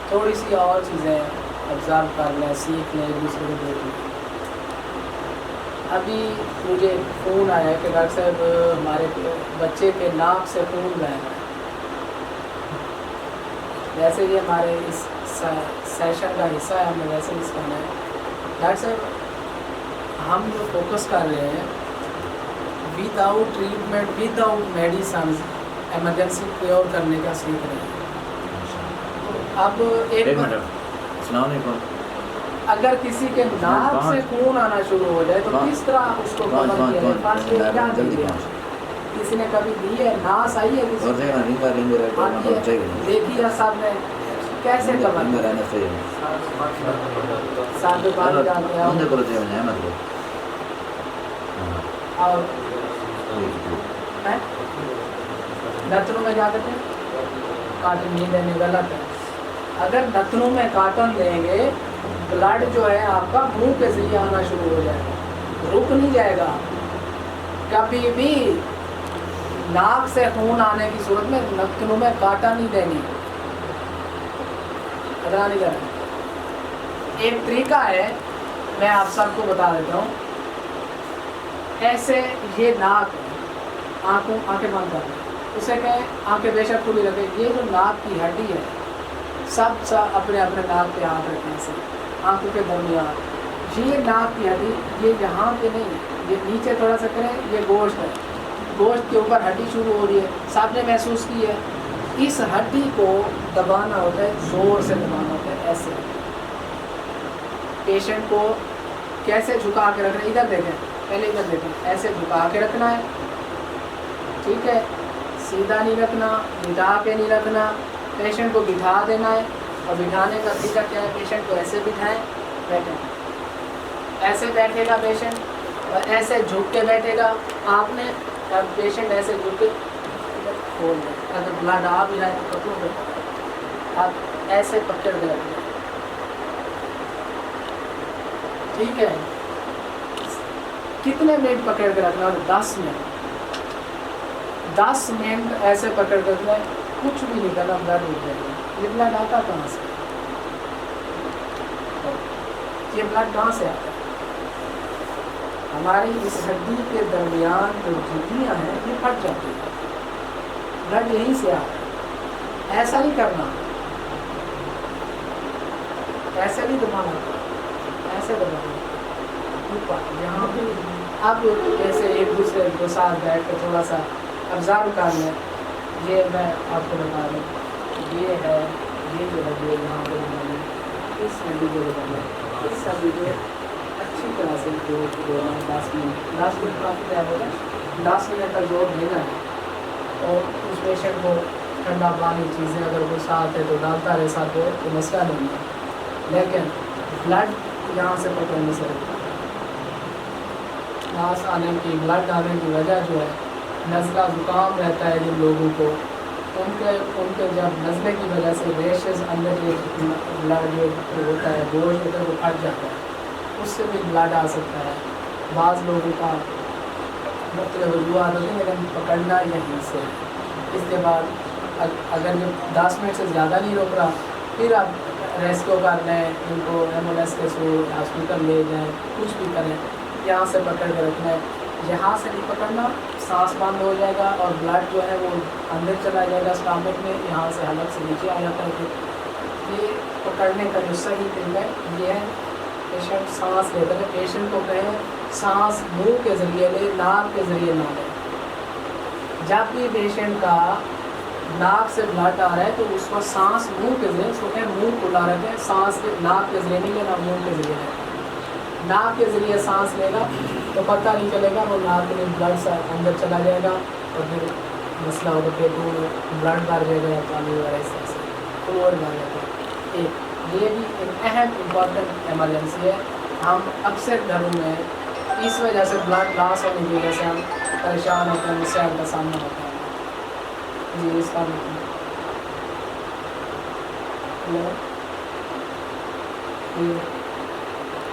تھوڑی سی اور چیزیں آبزرو کر لیں، سیکھ لیں، ایک دوسرے کو دیکھ لیں. ابھی مجھے فون آیا کہ ڈاکٹر صاحب ہمارے بچے کے ناک سے خون بہہ رہا ہے. ویسے یہ ہمارے اس سیشن کا حصہ ہے، ہم نے ویسے اس کرنا ہے. ڈاکٹر صاحب ہم جو فوکس کر رہے ہیں with out treatment, with out medicines, emergency cure کرنے کا سیکھ رہے ہیں. اب ایک السلام علیکم. اگر کسی کے ناک سے خون آنا شروع ہو جائے تو کس طرح اس کو کور کیا جائے؟ فرسٹ ایڈ کیا دیں گے؟ کسی نے کبھی دی ہے؟ ناس آئی ہے کسی کو؟ دیکھی ہے صاحب نے کیسے کور صاحب کے پاس جاتے ہیں اور نتنوں میں جا کرتے ہیں کاٹن نہیں دینے، غلط ہے. اگر نتنوں میں کاٹن دیں گے بلڈ جو ہے آپ کا منہ کے ذریعے آنا شروع ہو جائے گا، رک نہیں جائے گا. کبھی بھی ناک سے خون آنے کی صورت میں نتنوں میں کاٹا نہیں دینی، ادا نہیں کرنا. ایک طریقہ ہے میں آپ سب کو بتا دیتا ہوں. ایسے یہ ناک آنکھیں بند کر دیں، اسے کہیں آنکھیں بے شک کھلی رکھیں. یہ جو ناک کی ہڈی ہے سب اپنے اپنے ناک پہ ہاتھ رکھیں ایسے آنکھوں کے درمیان. یہ ناک کی ہڈی یہ یہاں پہ نہیں، یہ نیچے تھوڑا سا کریں. یہ گوشت ہے، گوشت کے اوپر ہڈی شروع ہو رہی ہے، سب نے محسوس کی ہے. اس ہڈی کو دبانا ہوتا ہے، زور سے دبانا ہوتا ہے. ایسے پیشنٹ کو کیسے جھکا کے رکھنا ہے؟ ادھر دیکھیں، پہلے ادھر دیکھیں. ایسے جھکا کے رکھنا ہے، ٹھیک ہے. سیدھا نہیں رکھنا، بٹھا کے نہیں رکھنا. پیشنٹ کو بٹھا دینا ہے، اور بٹھانے کا طریقہ کیا ہے؟ پیشنٹ کو ایسے بٹھائیں، بیٹھیں، ایسے بیٹھے گا پیشنٹ اور ایسے جھک کے بیٹھے گا. آپ نے اب پیشنٹ ایسے جھک کے کھول دیں. اگر بلڈ آ بھی رہا ہے تو کپڑوں پہ آپ ایسے پکڑ کے رکھیں، ٹھیک ہے. کتنے منٹ پکڑ کے رکھنا؟ 10 منٹ. 10 منٹ ایسے پکڑ کے رکھنا ہے، کچھ بھی نہیں کرنا، بلڈ اٹھ جائے گا. یہ بلڈ آتا کہاں سے؟ یہ بلڈ کہاں سے آتا ہے؟ ہماری اس ہڈی کے درمیان جو جھلیاں ہیں یہ پھٹ جاتی ہیں، بلڈ یہیں سے آتا ہے. ایسا نہیں کرنا، ایسے نہیں دبانا، ایسے دبانا اوپر یہاں پہ. اب جیسے ایک دوسرے کے ساتھ بیٹھ کے تھوڑا سا آبزرو کر لیں. یہ میں آپ کو بتا دوں، یہ ہے، یہ جو ہے یہ یہاں پہ اس ہڈی کو بتانا، اس ہڈی کو اچھی طرح سے جوڑ دینا ہے. 10 منٹ کافی ٹائم ہوگا. 10 منٹ تک جوڑ دینا ہے. اور اس پیشنٹ کو ٹھنڈا پانی چیزیں اگر کوئی ساتھ ہے تو ڈالتا رہے ساتھ ہو تو مسئلہ نہیں ہے. لیکن بلڈ یہاں سے پکڑنے سے سانس آنے کی، بلڈ آنے کی وجہ جو ہے نزلہ زکام رہتا ہے جن لوگوں کو، ان کے جب نزلے کی وجہ سے ریشز اندر جو بلڈ جو ہوتا ہے گوشت ہوتا ہے وہ پھٹ جاتا ہے، اس سے بھی بلڈ آ سکتا ہے. بعض لوگوں کا مختلف وجوہات ہوتی ہیں لیکن پکڑنا یہیں سے. اس کے بعد اگر یہ 10 منٹ سے زیادہ نہیں روک رہا پھر آپ ریسکیو کر لیں، ان کو ایمبولینس کے تھرو ہاسپٹل لے جائیں، کچھ بھی کریں. یہاں سے پکڑ کے رکھنا ہے، یہاں سے نہیں پکڑنا، سانس بند ہو جائے گا اور بلڈ جو ہے وہ اندر چلا جائے گا اسٹامک میں، یہاں سے حلق سے نیچے آ جاتا ہے. یہ پکڑنے کا جو صحیح طریقہ ہے یہ ہے پیشنٹ سانس لیتا ہے. پیشنٹ کو کہیں سانس منہ کے ذریعے لے، ناک کے ذریعے نہ لے. جب بھی پیشنٹ کا ناک سے بلڈ آ رہا ہے تو اس کو سانس منہ کے ذریعے، اس کو کہیں منہ کھلا رکھیں. سانس کے ناک کے ذریعے نہیں لینا، منہ کے ذریعے لینا. ناک کے ذریعے سانس لے گا تو پتہ نہیں چلے گا، وہ ناک میں بلڈ سے اندر چلا جائے گا اور پھر مسئلہ ہوگا پیٹوں میں بلڈ بھر جائے گا یا پانی وغیرہ اس طرح سے فلوئڈ بھر جاتا ہے. ایک یہ بھی ایک اہم امپورٹنٹ ایمرجنسی ہے. ہم اکثر گھروں میں اس وجہ سے بلڈ لاس ہونے کی وجہ سے ہم پریشان ہوتے ہیں، مسائل کا سامنا ہوتا ہے. جی اس کا مطلب